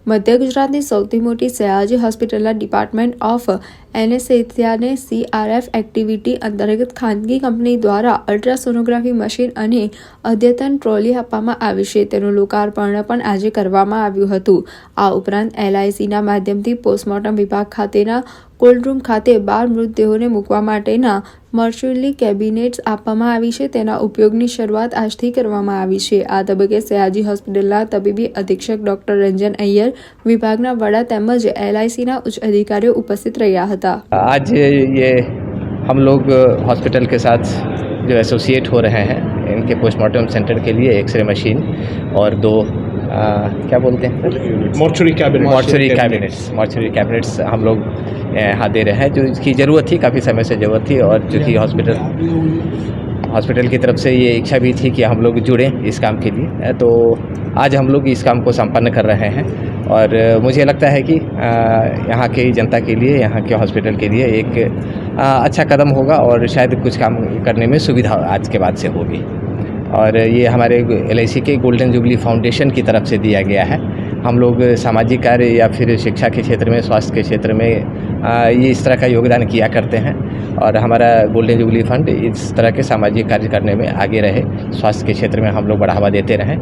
મધ્ય ગુજરાતની સૌથી મોટી સયાજી હોસ્પિટલના ડિપાર્ટમેન્ટ ઓફ એનેસ્થેસિયાને CRF એક્ટિવિટી અંતર્ગત ખાનગી કંપની દ્વારા અલ્ટ્રાસોનોગ્રાફી મશીન અને અદ્યતન ટ્રોલી આપવામાં આવી છે. તેનું લોકાર્પણ પણ આજે કરવામાં આવ્યું હતું. આ ઉપરાંત LICના માધ્યમથી પોસ્ટમોર્ટમ વિભાગ ખાતેના કોલ્ડ રૂમ ખાતે 12 મૃતદેહોને મૂકવા માટેના મર્ચ્યુઅરી કેબિનેટ્સ આપવામાં આવી છે. તેના ઉપયોગની શરૂઆત આજથી કરવામાં આવી છે. આ તબક્કે સયાજી હોસ્પિટલના તબીબી અધિક્ષક ડોક્ટર રંજન અય્યર, વિભાગના વડા તેમજ LICના ઉચ્ચ अधिकारियों उपस्थित રહ્યા હતા. आज ये हम लोग हॉस्पिटल के साथ जो एसोसिएट हो रहे हैं, इनके पोस्टमार्टम सेंटर के लिए एक्सरे मशीन और 2 क्या बोलते हैं मॉर्चरी कैबिनेट्स हम लोग यहाँ दे रहे हैं, जो इसकी ज़रूरत थी, काफ़ी समय से ज़रूरत थी. और चूँकि हॉस्पिटल की तरफ से ये इच्छा भी थी कि हम लोग जुड़ें इस काम के लिए, तो आज हम लोग इस काम को संपन्न कर रहे हैं. और मुझे लगता है कि यहाँ के जनता के लिए, यहाँ के हॉस्पिटल के लिए एक अच्छा कदम होगा और शायद कुछ काम करने में सुविधा आज के बाद से होगी. और ये हमारे LIC के गोल्डन जुबली फाउंडेशन की तरफ से दिया गया है. हम लोग सामाजिक कार्य या फिर शिक्षा के क्षेत्र में, स्वास्थ्य के क्षेत्र में ये इस तरह का योगदान किया करते हैं. और हमारा गोल्डन जुबली फंड इस तरह के सामाजिक कार्य करने में आगे रहे, स्वास्थ्य के क्षेत्र में हम लोग बढ़ावा देते रहें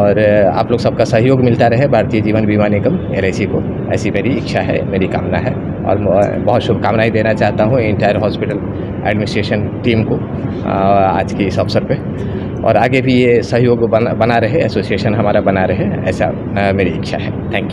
और आप लोग सबका सहयोग मिलता रहे भारतीय जीवन बीमा निगम LIC को. ऐसी मेरी इच्छा है, मेरी कामना है और बहुत शुभकामनाएं देना चाहता हूँ एंटायर हॉस्पिटल एडमिनिस्ट्रेशन टीम को आज के इस अवसर पे. और आगे भी ये सहयोग बना रहे, एसोसिएशन हमारा बना रहे, ऐसा मेरी इच्छा है. Thank you.